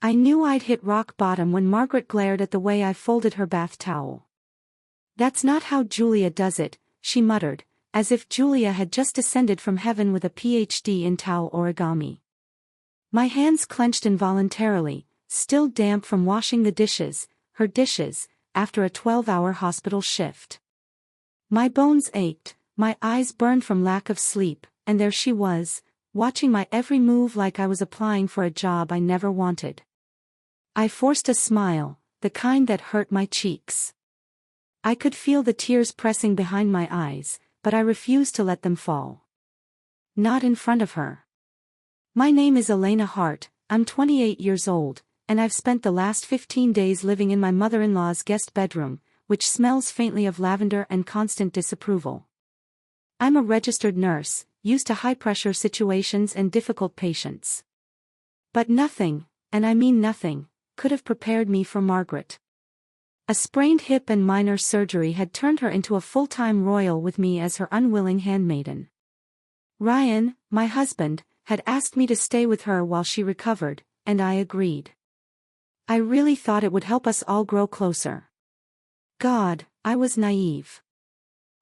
I knew I'd hit rock bottom when Margaret glared at the way I folded her bath towel. "That's not how Julia does it," she muttered, as if Julia had just descended from heaven with a PhD in towel origami. My hands clenched involuntarily, still damp from washing the dishes, her dishes, after a 12-hour hospital shift. My bones ached, my eyes burned from lack of sleep, and there she was, watching my every move like I was applying for a job I never wanted. I forced a smile, the kind that hurt my cheeks. I could feel the tears pressing behind my eyes, but I refused to let them fall. Not in front of her. "My name is Elena Hart, I'm 28 years old, and I've spent the last 15 days living in my mother-in-law's guest bedroom, which smells faintly of lavender and constant disapproval. I'm a registered nurse, used to high-pressure situations and difficult patients. But nothing, and I mean nothing, could have prepared me for Margaret. A sprained hip and minor surgery had turned her into a full-time royal with me as her unwilling handmaiden. Ryan, my husband, had asked me to stay with her while she recovered, and I agreed. I really thought it would help us all grow closer. God, I was naive.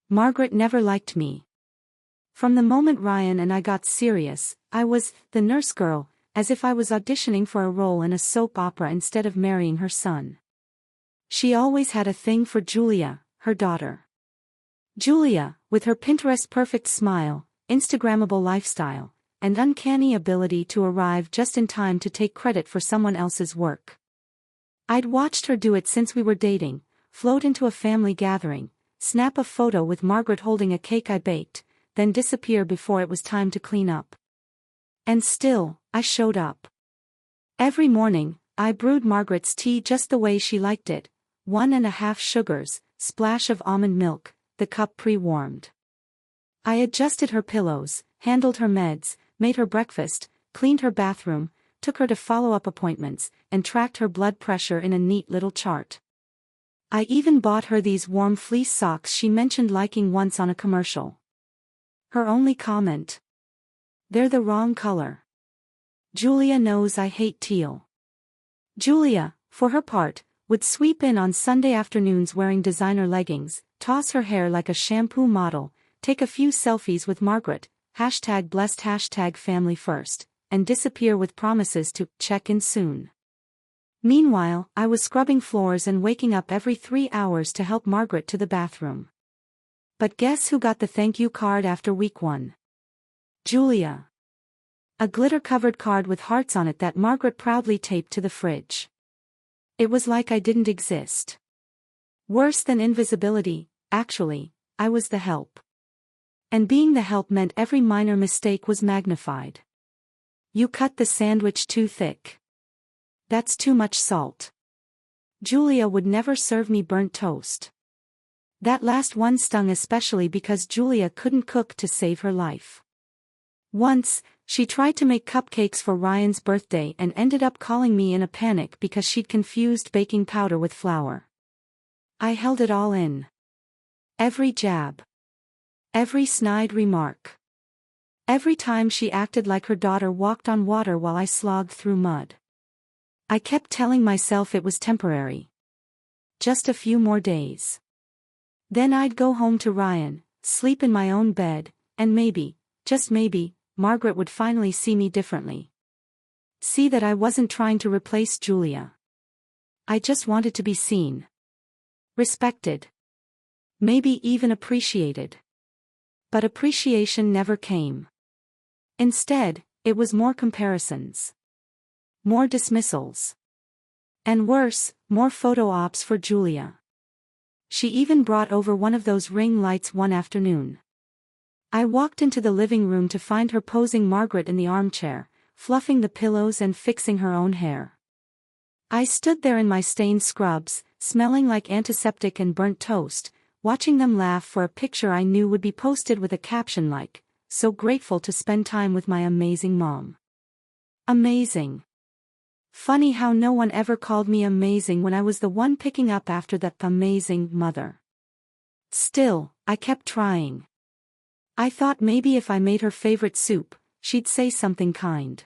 Margaret never liked me. From the moment Ryan and I got serious, I was the nurse girl, as if I was auditioning for a role in a soap opera instead of marrying her son. She always had a thing for Julia, her daughter. Julia, with her Pinterest-perfect smile, Instagrammable lifestyle, and uncanny ability to arrive just in time to take credit for someone else's work. I'd watched her do it since we were dating, float into a family gathering, snap a photo with Margaret holding a cake I baked, then disappear before it was time to clean up. And still, I showed up. Every morning, I brewed Margaret's tea just the way she liked it, 1.5 sugars, splash of almond milk, the cup pre-warmed. I adjusted her pillows, handled her meds, made her breakfast, cleaned her bathroom, took her to follow-up appointments, and tracked her blood pressure in a neat little chart. I even bought her these warm fleece socks she mentioned liking once on a commercial. Her only comment: "They're the wrong color. Julia knows I hate teal." Julia, for her part, would sweep in on Sunday afternoons wearing designer leggings, toss her hair like a shampoo model, take a few selfies with Margaret, #blessed #family first, and disappear with promises to check in soon. Meanwhile, I was scrubbing floors and waking up every 3 hours to help Margaret to the bathroom. But guess who got the thank you card after week 1? Julia. A glitter-covered card with hearts on it that Margaret proudly taped to the fridge. It was like I didn't exist. Worse than invisibility, actually, I was the help. And being the help meant every minor mistake was magnified. "You cut the sandwich too thick. That's too much salt." Julia would never serve me burnt toast. That last one stung especially because Julia couldn't cook to save her life. Once, she tried to make cupcakes for Ryan's birthday and ended up calling me in a panic because she'd confused baking powder with flour. I held it all in. Every jab. Every snide remark. Every time she acted like her daughter walked on water while I slogged through mud. I kept telling myself it was temporary. Just a few more days. Then I'd go home to Ryan, sleep in my own bed, and maybe, just maybe, Margaret would finally see me differently. See that I wasn't trying to replace Julia. I just wanted to be seen. Respected. Maybe even appreciated. But appreciation never came. Instead, it was more comparisons. More dismissals. And worse, more photo ops for Julia. She even brought over one of those ring lights one afternoon. I walked into the living room to find her posing Margaret in the armchair, fluffing the pillows and fixing her own hair. I stood there in my stained scrubs, smelling like antiseptic and burnt toast, watching them laugh for a picture I knew would be posted with a caption like, "So grateful to spend time with my amazing mom." Amazing. Funny how no one ever called me amazing when I was the one picking up after that amazing mother. Still, I kept trying. I thought maybe if I made her favorite soup, she'd say something kind.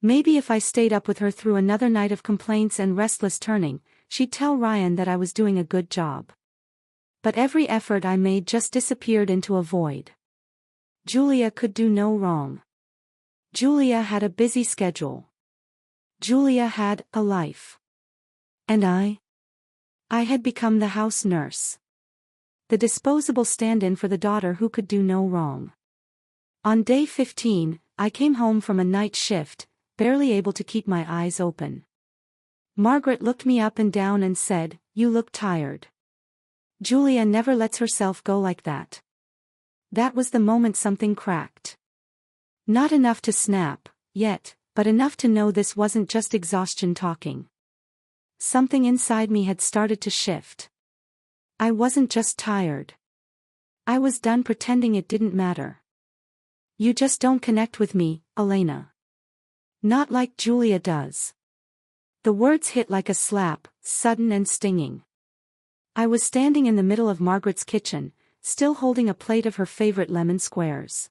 Maybe if I stayed up with her through another night of complaints and restless turning, she'd tell Ryan that I was doing a good job. But every effort I made just disappeared into a void. Julia could do no wrong. Julia had a busy schedule. Julia had a life. And I had become the house nurse. The disposable stand-in for the daughter who could do no wrong. On day 15, I came home from a night shift, barely able to keep my eyes open. Margaret looked me up and down and said, "You look tired." Julia never lets herself go like that. That was the moment something cracked. Not enough to snap, yet, but enough to know this wasn't just exhaustion talking. Something inside me had started to shift. I wasn't just tired. I was done pretending it didn't matter. "You just don't connect with me, Elena. Not like Julia does." The words hit like a slap, sudden and stinging. I was standing in the middle of Margaret's kitchen, still holding a plate of her favorite lemon squares.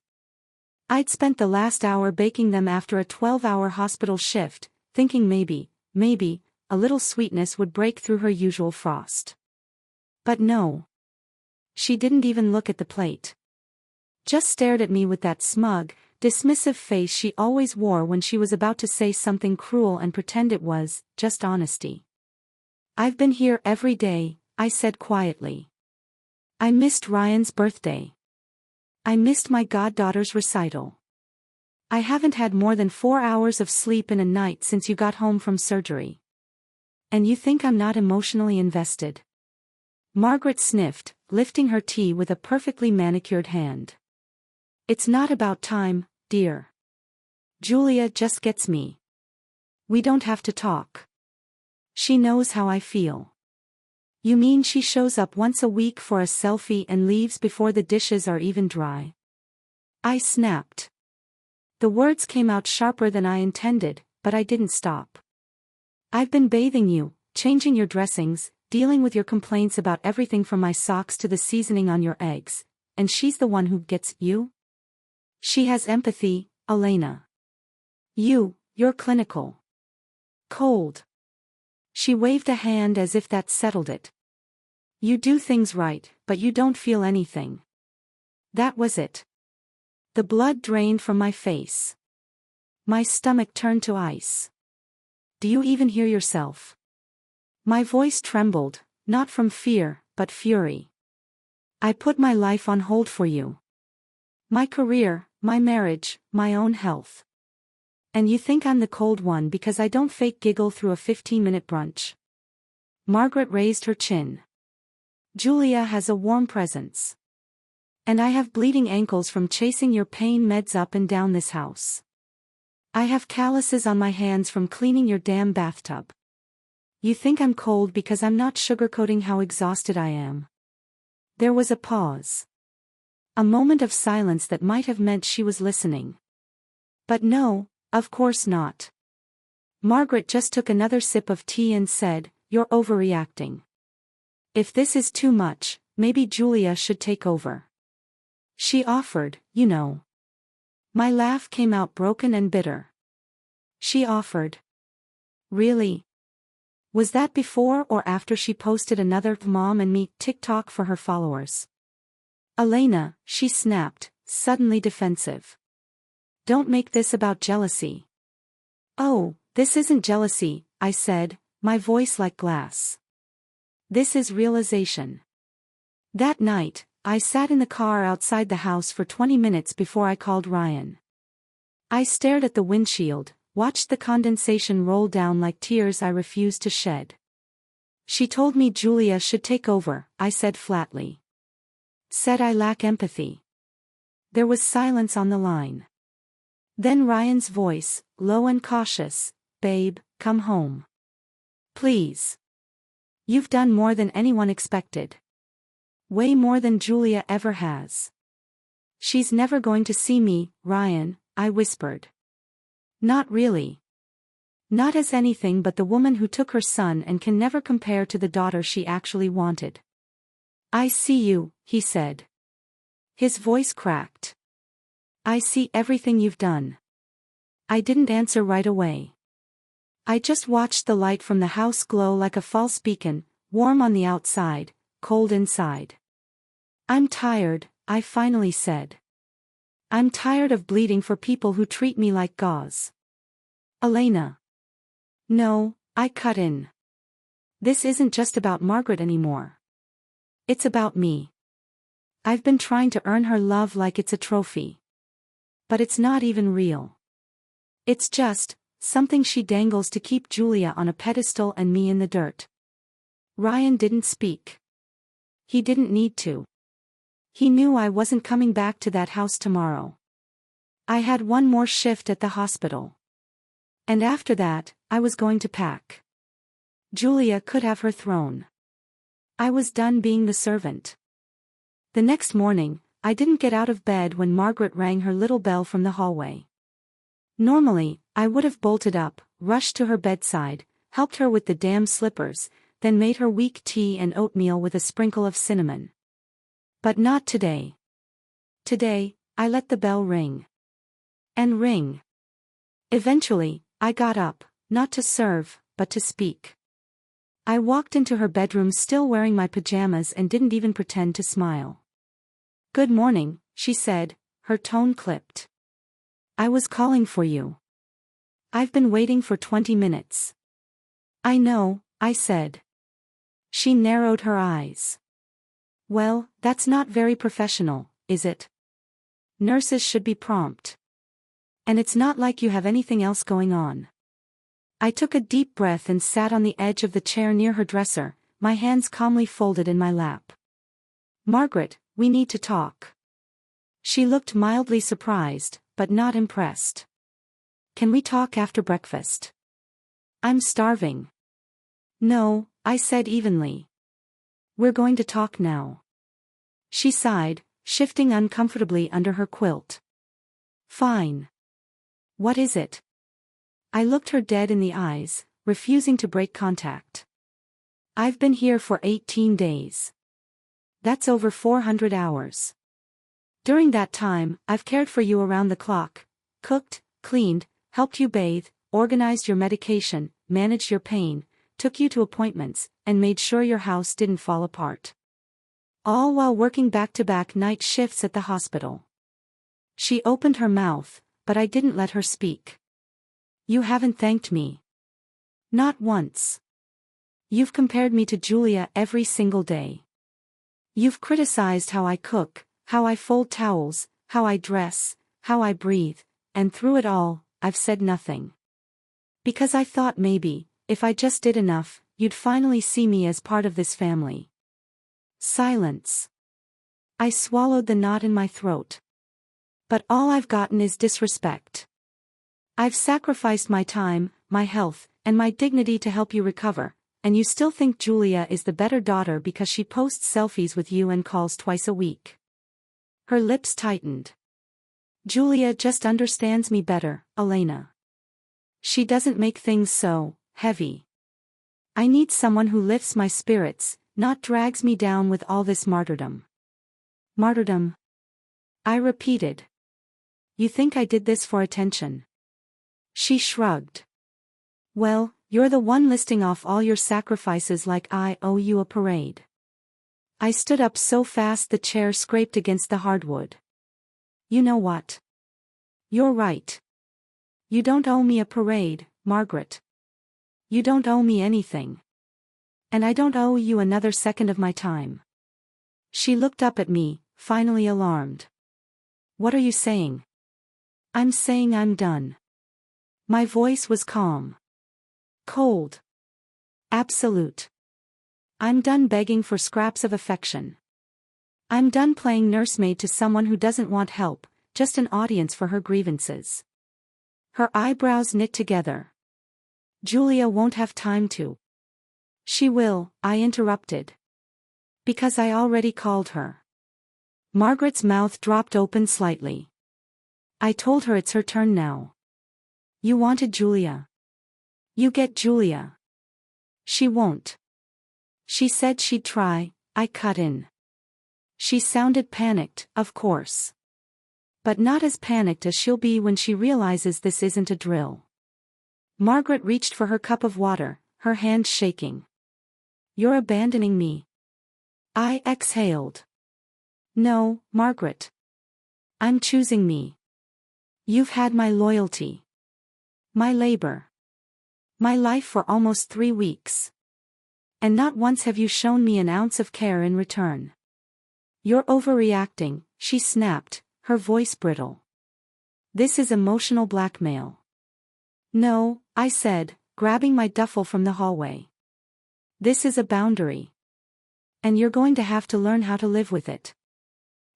I'd spent the last hour baking them after a 12-hour hospital shift, thinking maybe, a little sweetness would break through her usual frost. But no. She didn't even look at the plate. Just stared at me with that smug, dismissive face she always wore when she was about to say something cruel and pretend it was just honesty. "I've been here every day," I said quietly. "I missed Ryan's birthday. I missed my goddaughter's recital. I haven't had more than 4 hours of sleep in a night since you got home from surgery. And you think I'm not emotionally invested?" Margaret sniffed, lifting her tea with a perfectly manicured hand. "It's not about time, dear. Julia just gets me. We don't have to talk. She knows how I feel." "You mean she shows up once a week for a selfie and leaves before the dishes are even dry?" I snapped. The words came out sharper than I intended, but I didn't stop. "I've been bathing you, changing your dressings, dealing with your complaints about everything from my socks to the seasoning on your eggs, and she's the one who gets you? She has empathy, Elena. You're clinical. Cold." She waved a hand as if that settled it. "You do things right, but you don't feel anything." That was it. The blood drained from my face. My stomach turned to ice. "Do you even hear yourself?" My voice trembled, not from fear, but fury. "I put my life on hold for you. My career, my marriage, my own health. And you think I'm the cold one because I don't fake giggle through a 15-minute brunch?" Margaret raised her chin. "Julia has a warm presence. And I have bleeding ankles from chasing your pain meds up and down this house. I have calluses on my hands from cleaning your damn bathtub. You think I'm cold because I'm not sugarcoating how exhausted I am." There was a pause. A moment of silence that might have meant she was listening. But no, of course not. Margaret just took another sip of tea and said, "You're overreacting. If this is too much, maybe Julia should take over." She offered, you know. My laugh came out broken and bitter. She offered. Really? Was that before or after she posted another Mom and Me TikTok for her followers? "Elena," she snapped, suddenly defensive. "Don't make this about jealousy." "Oh, this isn't jealousy," I said, my voice like glass. "This is realization." That night, I sat in the car outside the house for 20 minutes before I called Ryan. I stared at the windshield, watched the condensation roll down like tears I refused to shed. "She told me Julia should take over," I said flatly. "Said I lack empathy." There was silence on the line. Then Ryan's voice, low and cautious, "Babe, come home. Please. You've done more than anyone expected. Way more than Julia ever has." "She's never going to see me, Ryan," I whispered. "Not really. Not as anything but the woman who took her son and can never compare to the daughter she actually wanted." "I see you," he said. His voice cracked. "I see everything you've done. I didn't answer right away. I just watched the light from the house glow like a false beacon, warm on the outside, cold inside. I'm tired, I finally said. I'm tired of bleeding for people who treat me like gauze. Elena. No, I cut in. This isn't just about Margaret anymore. It's about me. I've been trying to earn her love like it's a trophy. But it's not even real. It's just something she dangles to keep Julia on a pedestal and me in the dirt. Ryan didn't speak. He didn't need to. He knew I wasn't coming back to that house tomorrow. I had one more shift at the hospital. And after that, I was going to pack. Julia could have her throne. I was done being the servant. The next morning, I didn't get out of bed when Margaret rang her little bell from the hallway. Normally, I would have bolted up, rushed to her bedside, helped her with the damn slippers, then made her weak tea and oatmeal with a sprinkle of cinnamon. But not today. Today, I let the bell ring. And ring. Eventually, I got up, not to serve, but to speak. I walked into her bedroom still wearing my pajamas and didn't even pretend to smile. "Good morning," she said, her tone clipped. "I was calling for you. I've been waiting for 20 minutes. "I know," I said. She narrowed her eyes. "Well, that's not very professional, is it? Nurses should be prompt. And it's not like you have anything else going on." I took a deep breath and sat on the edge of the chair near her dresser, my hands calmly folded in my lap. "Margaret, we need to talk." She looked mildly surprised, but not impressed. "Can we talk after breakfast? I'm starving." "No," I said evenly. "We're going to talk now." She sighed, shifting uncomfortably under her quilt. "Fine. What is it?" I looked her dead in the eyes, refusing to break contact. "I've been here for 18 days. That's over 400 hours. During that time, I've cared for you around the clock, cooked, cleaned, helped you bathe, organized your medication, managed your pain, took you to appointments, and made sure your house didn't fall apart. All while working back-to-back night shifts at the hospital." She opened her mouth, but I didn't let her speak. "You haven't thanked me. Not once. You've compared me to Julia every single day. You've criticized how I cook, how I fold towels, how I dress, how I breathe, and through it all, I've said nothing. Because I thought maybe, if I just did enough, you'd finally see me as part of this family." Silence. I swallowed the knot in my throat. "But all I've gotten is disrespect. I've sacrificed my time, my health, and my dignity to help you recover, and you still think Julia is the better daughter because she posts selfies with you and calls twice a week." Her lips tightened. "Julia just understands me better, Elena. She doesn't make things so heavy. I need someone who lifts my spirits, not drags me down with all this martyrdom." "Martyrdom?" I repeated. "You think I did this for attention?" She shrugged. "Well, you're the one listing off all your sacrifices like I owe you a parade." I stood up so fast the chair scraped against the hardwood. "You know what? You're right. You don't owe me a parade, Margaret. You don't owe me anything. And I don't owe you another second of my time." She looked up at me, finally alarmed. "What are you saying?" "I'm saying I'm done." My voice was calm. Cold. Absolute. I'm done begging for scraps of affection. I'm done playing nursemaid to someone who doesn't want help, just an audience for her grievances. Her eyebrows knit together. "Julia won't have time to." "She will," I interrupted. "Because I already called her." Margaret's mouth dropped open slightly. "I told her it's her turn now. You wanted Julia. You get Julia." "She won't." "She said she'd try," I cut in. She sounded panicked, of course. But not as panicked as she'll be when she realizes this isn't a drill. Margaret reached for her cup of water, her hand shaking. "You're abandoning me." I exhaled. "No, Margaret. I'm choosing me. You've had my loyalty. My labor. My life for almost 3 weeks. And not once have you shown me an ounce of care in return. You're overreacting," she snapped, her voice brittle. "This is emotional blackmail." "No," I said, grabbing my duffel from the hallway. "This is a boundary. And you're going to have to learn how to live with it."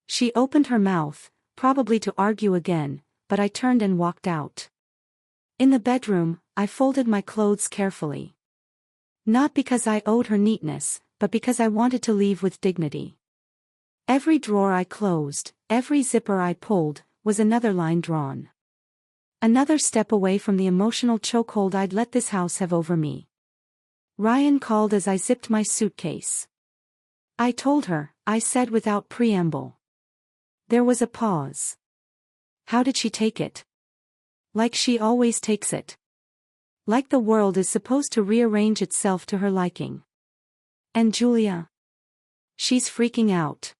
She opened her mouth, probably to argue again, but I turned and walked out. In the bedroom, I folded my clothes carefully. Not because I owed her neatness, but because I wanted to leave with dignity. Every drawer I closed, every zipper I pulled, was another line drawn. Another step away from the emotional chokehold I'd let this house have over me. Ryan called as I zipped my suitcase. "I told her," I said without preamble. There was a pause. How did she take it? Like she always takes it. Like the world is supposed to rearrange itself to her liking. "And Julia?" "She's freaking out.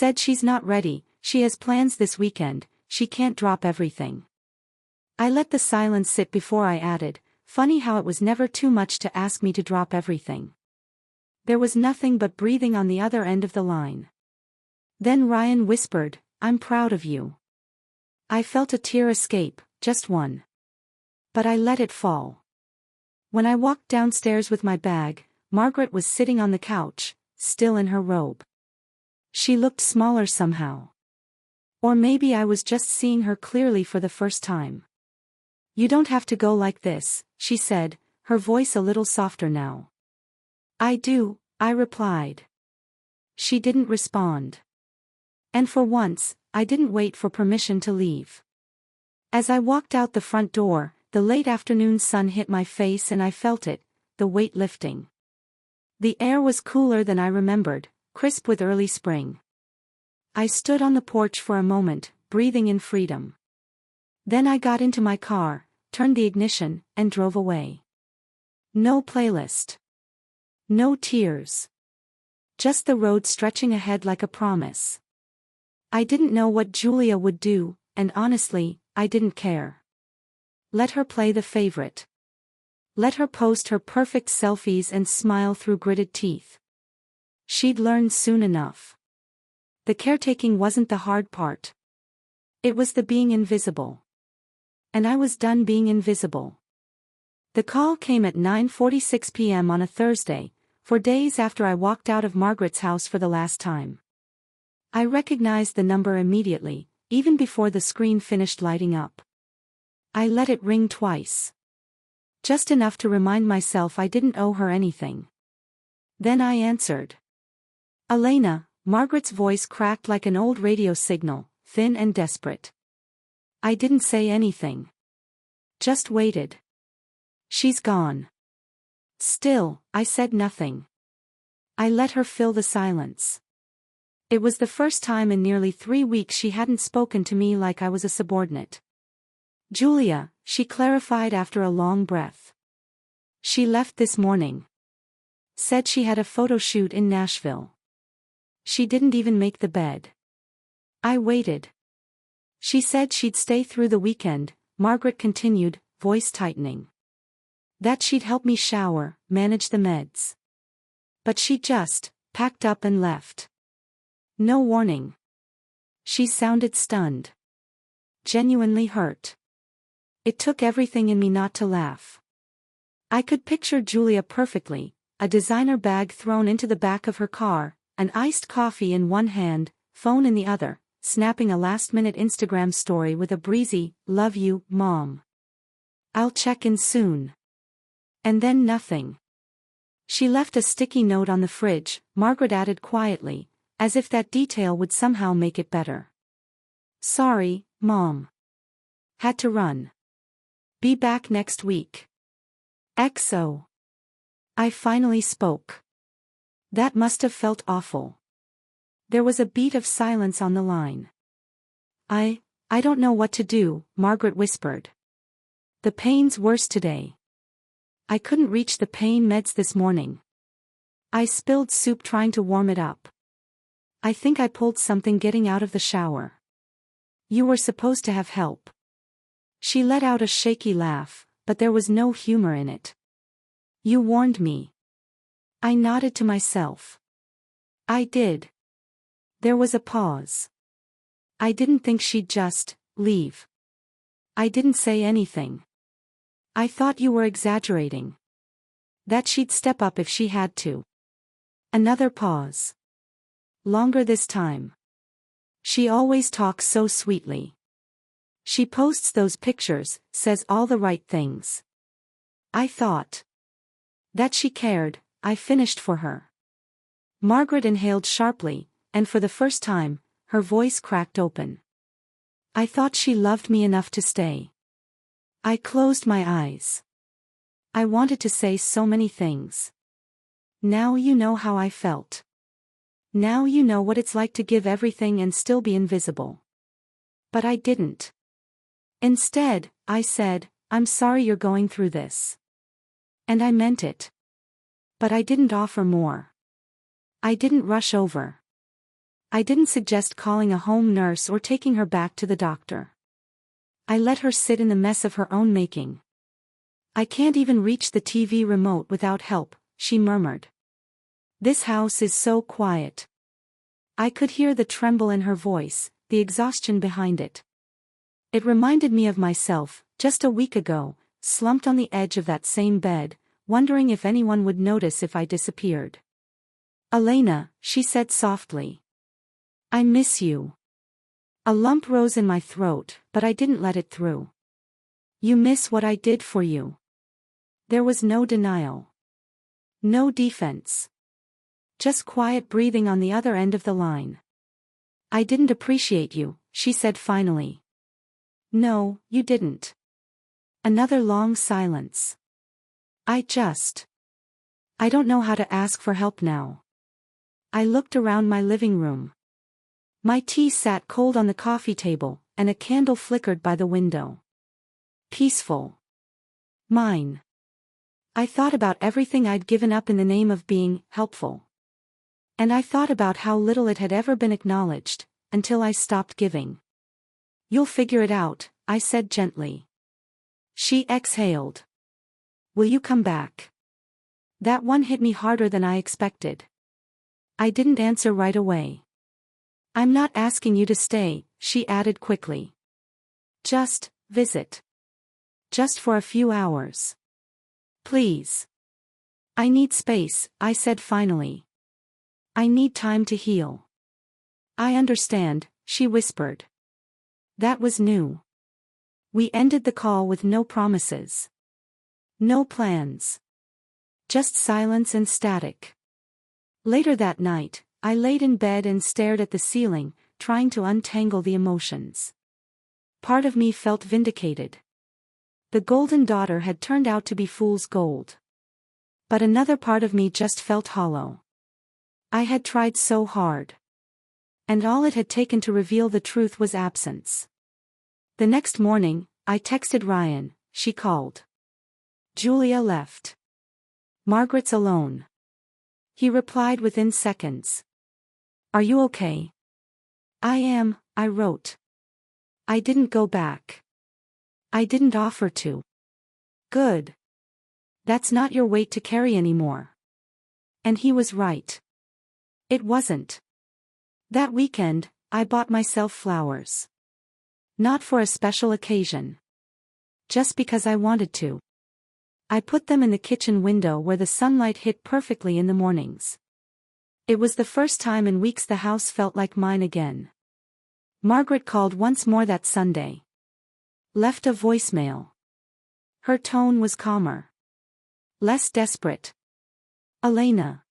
Said she's not ready, she has plans this weekend, she can't drop everything." I let the silence sit before I added, "Funny how it was never too much to ask me to drop everything." There was nothing but breathing on the other end of the line. Then Ryan whispered, "I'm proud of you." I felt a tear escape, just one. But I let it fall. When I walked downstairs with my bag, Margaret was sitting on the couch, still in her robe. She looked smaller somehow. Or maybe I was just seeing her clearly for the first time. "You don't have to go like this," she said, her voice a little softer now. "I do," I replied. She didn't respond. And for once, I didn't wait for permission to leave. As I walked out the front door, the late afternoon sun hit my face and I felt it, the weight lifting. The air was cooler than I remembered, crisp with early spring. I stood on the porch for a moment, breathing in freedom. Then I got into my car, turned the ignition, and drove away. No playlist. No tears. Just the road stretching ahead like a promise. I didn't know what Julia would do, and honestly, I didn't care. Let her play the favorite. Let her post her perfect selfies and smile through gritted teeth. She'd learn soon enough. The caretaking wasn't the hard part. It was the being invisible. And I was done being invisible. The call came at 9:46 p.m. on a Thursday, 4 days after I walked out of Margaret's house for the last time. I recognized the number immediately, even before the screen finished lighting up. I let it ring twice. Just enough to remind myself I didn't owe her anything. Then I answered. "Elena," Margaret's voice cracked like an old radio signal, thin and desperate. I didn't say anything. Just waited. "She's gone." Still, I said nothing. I let her fill the silence. It was the first time in nearly 3 weeks she hadn't spoken to me like I was a subordinate. "Julia," she clarified after a long breath. "She left this morning. Said she had a photo shoot in Nashville. She didn't even make the bed." I waited. "She said she'd stay through the weekend," Margaret continued, voice tightening. "That she'd help me shower, manage the meds. But she just packed up and left. No warning." She sounded stunned. Genuinely hurt. It took everything in me not to laugh. I could picture Julia perfectly, a designer bag thrown into the back of her car, an iced coffee in one hand, phone in the other, snapping a last-minute Instagram story with a breezy, "Love you, Mom. I'll check in soon." And then nothing. She left a sticky note on the fridge, Margaret added quietly, as if that detail would somehow make it better. "Sorry, Mom. Had to run. Be back next week. XO." I finally spoke. That must have felt awful. There was a beat of silence on the line. I don't know what to do, Margaret whispered. The pain's worse today. I couldn't reach the pain meds this morning. I spilled soup trying to warm it up. I think I pulled something getting out of the shower. You were supposed to have help. She let out a shaky laugh, but there was no humor in it. You warned me. I nodded to myself. I did. There was a pause. I didn't think she'd just leave. I didn't say anything. I thought you were exaggerating. That she'd step up if she had to. Another pause. Longer this time. She always talks so sweetly. She posts those pictures, says all the right things. I thought that she cared. I finished for her. Margaret inhaled sharply, and for the first time, her voice cracked open. I thought she loved me enough to stay. I closed my eyes. I wanted to say so many things. Now you know how I felt. Now you know what it's like to give everything and still be invisible. But I didn't. Instead, I said, I'm sorry you're going through this. And I meant it. But I didn't offer more. I didn't rush over. I didn't suggest calling a home nurse or taking her back to the doctor. I let her sit in the mess of her own making. I can't even reach the TV remote without help, she murmured. This house is so quiet. I could hear the tremble in her voice, the exhaustion behind it. It reminded me of myself, just a week ago, slumped on the edge of that same bed, wondering if anyone would notice if I disappeared. Elena, she said softly. I miss you. A lump rose in my throat, but I didn't let it through. You miss what I did for you. There was no denial. No defense. Just quiet breathing on the other end of the line. I didn't appreciate you, she said finally. No, you didn't. Another long silence. I don't know how to ask for help now. I looked around my living room. My tea sat cold on the coffee table, and a candle flickered by the window. Peaceful. Mine. I thought about everything I'd given up in the name of being helpful. And I thought about how little it had ever been acknowledged, until I stopped giving. You'll figure it out, I said gently. She exhaled. Will you come back? That one hit me harder than I expected. I didn't answer right away. I'm not asking you to stay, she added quickly. Just visit. Just for a few hours. Please. I need space, I said finally. I need time to heal. I understand, she whispered. That was new. We ended the call with no promises. No plans. Just silence and static. Later that night, I laid in bed and stared at the ceiling, trying to untangle the emotions. Part of me felt vindicated. The golden daughter had turned out to be fool's gold. But another part of me just felt hollow. I had tried so hard. And all it had taken to reveal the truth was absence. The next morning, I texted Ryan, she called. Julia left. Margaret's alone. He replied within seconds. Are you okay? I am, I wrote. I didn't go back. I didn't offer to. Good. That's not your weight to carry anymore. And he was right. It wasn't. That weekend, I bought myself flowers. Not for a special occasion. Just because I wanted to. I put them in the kitchen window where the sunlight hit perfectly in the mornings. It was the first time in weeks the house felt like mine again. Margaret called once more that Sunday. Left a voicemail. Her tone was calmer. Less desperate. Elena.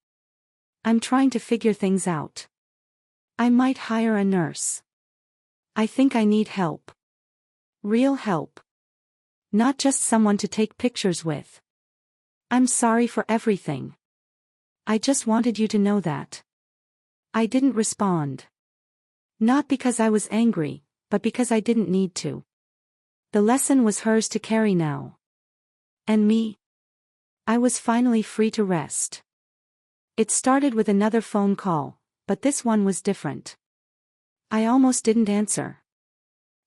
I'm trying to figure things out. I might hire a nurse. I think I need help. Real help. Not just someone to take pictures with. I'm sorry for everything. I just wanted you to know that. I didn't respond. Not because I was angry, but because I didn't need to. The lesson was hers to carry now. And me? I was finally free to rest. It started with another phone call, but this one was different. I almost didn't answer.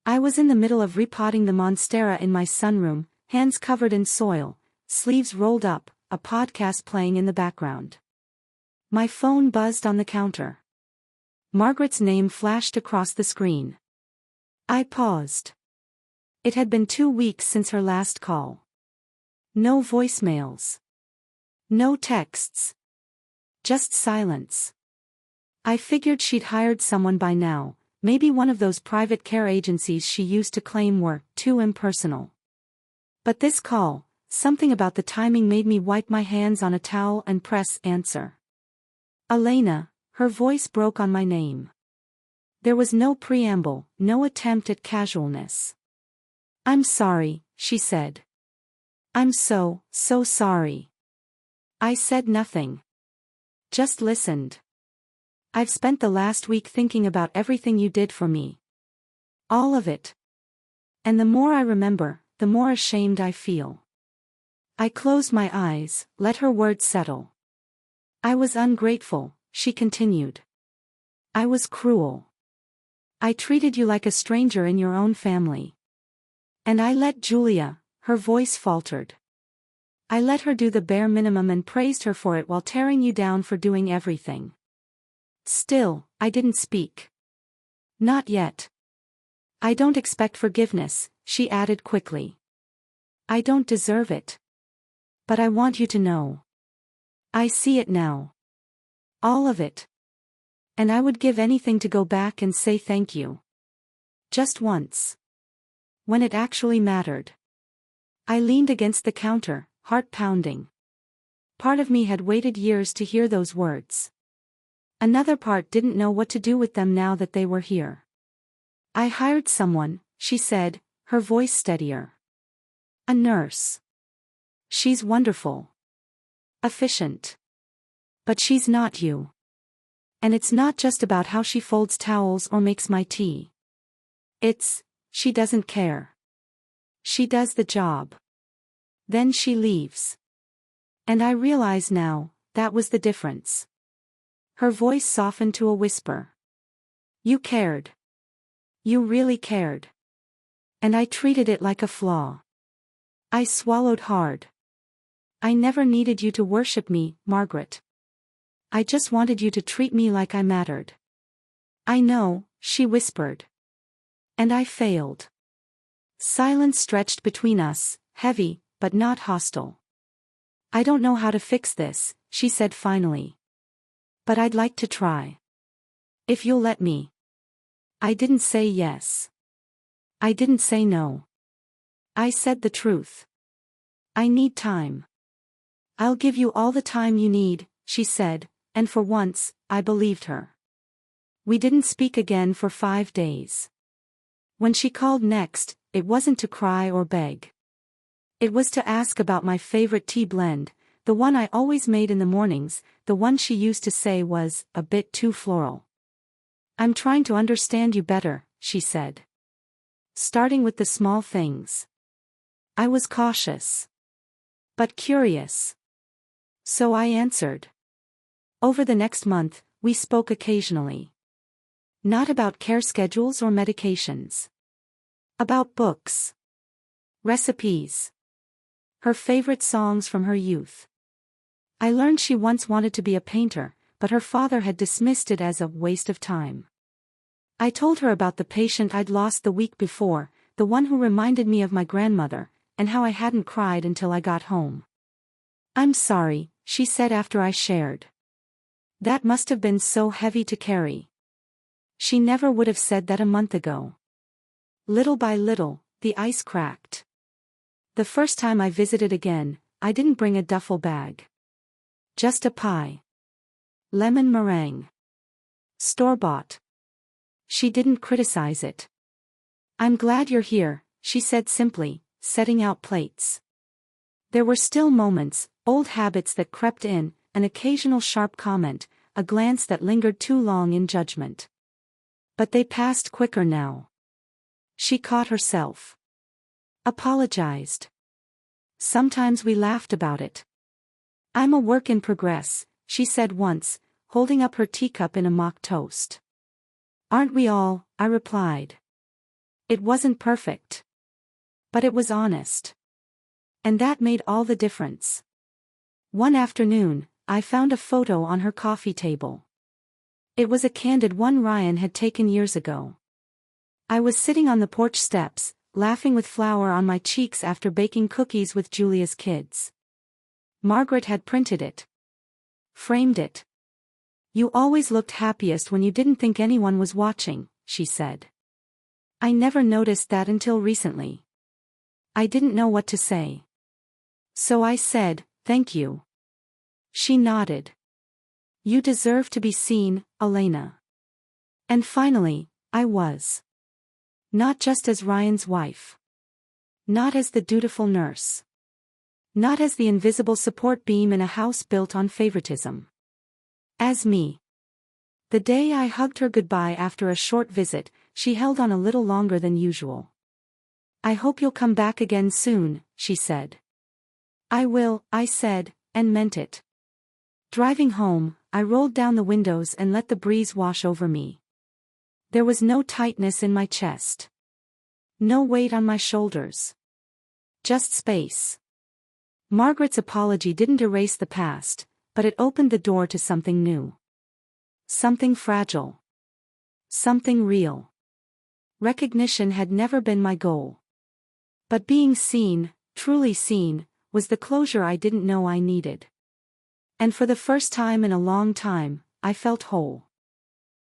I was in the middle of repotting the monstera in my sunroom, hands covered in soil, sleeves rolled up, a podcast playing in the background. My phone buzzed on the counter. Margaret's name flashed across the screen. I paused. It had been 2 weeks since her last call. No voicemails. No texts. Just silence. I figured she'd hired someone by now, maybe one of those private care agencies she used to claim were too impersonal. But this call, something about the timing made me wipe my hands on a towel and press answer. Elena, her voice broke on my name. There was no preamble, no attempt at casualness. I'm sorry, she said. I'm so sorry. I said nothing. Just listened. I've spent the last week thinking about everything you did for me. All of it. And the more I remember, the more ashamed I feel. I closed my eyes, let her words settle. I was ungrateful, she continued. I was cruel. I treated you like a stranger in your own family. And I let Julia, her voice faltered. I let her do the bare minimum and praised her for it while tearing you down for doing everything. Still, I didn't speak. Not yet. I don't expect forgiveness, she added quickly. I don't deserve it. But I want you to know. I see it now. All of it. And I would give anything to go back and say thank you. Just once. When it actually mattered. I leaned against the counter, heart pounding. Part of me had waited years to hear those words. Another part didn't know what to do with them now that they were here. I hired someone, she said, her voice steadier. A nurse. She's wonderful. Efficient. But she's not you. And it's not just about how she folds towels or makes my tea. She doesn't care. She does the job. Then she leaves. And I realize now, that was the difference. Her voice softened to a whisper. You cared. You really cared. And I treated it like a flaw. I swallowed hard. I never needed you to worship me, Margaret. I just wanted you to treat me like I mattered. I know, she whispered. And I failed. Silence stretched between us, heavy, but not hostile. I don't know how to fix this, she said finally. But I'd like to try. If you'll let me. I didn't say yes. I didn't say no. I said the truth. I need time. I'll give you all the time you need, she said, and for once, I believed her. We didn't speak again for 5 days. When she called next, it wasn't to cry or beg. It was to ask about my favorite tea blend, the one I always made in the mornings, the one she used to say was a bit too floral. I'm trying to understand you better, she said. Starting with the small things. I was cautious. But curious. So I answered. Over the next month, we spoke occasionally. Not about care schedules or medications. About books. Recipes. Her favorite songs from her youth. I learned she once wanted to be a painter, but her father had dismissed it as a waste of time. I told her about the patient I'd lost the week before, the one who reminded me of my grandmother, and how I hadn't cried until I got home. I'm sorry, she said after I shared. That must have been so heavy to carry. She never would have said that a month ago. Little by little, the ice cracked. The first time I visited again, I didn't bring a duffel bag. Just a pie. Lemon meringue. Store-bought. She didn't criticize it. I'm glad you're here, she said simply, setting out plates. There were still moments, old habits that crept in, an occasional sharp comment, a glance that lingered too long in judgment. But they passed quicker now. She caught herself. Apologized. Sometimes we laughed about it. I'm a work in progress, she said once, holding up her teacup in a mock toast. Aren't we all? I replied. It wasn't perfect. But it was honest. And that made all the difference. One afternoon, I found a photo on her coffee table. It was a candid one Ryan had taken years ago. I was sitting on the porch steps, laughing with flour on my cheeks after baking cookies with Julia's kids. Margaret had printed it. Framed it. You always looked happiest when you didn't think anyone was watching, she said. I never noticed that until recently. I didn't know what to say. So I said, thank you. She nodded. You deserve to be seen, Elena. And finally, I was. Not just as Ryan's wife. Not as the dutiful nurse. Not as the invisible support beam in a house built on favoritism. As me. The day I hugged her goodbye after a short visit, she held on a little longer than usual. I hope you'll come back again soon, she said. I will, I said, and meant it. Driving home, I rolled down the windows and let the breeze wash over me. There was no tightness in my chest. No weight on my shoulders. Just space. Margaret's apology didn't erase the past, but it opened the door to something new. Something fragile. Something real. Recognition had never been my goal. But being seen, truly seen, was the closure I didn't know I needed. And for the first time in a long time, I felt whole.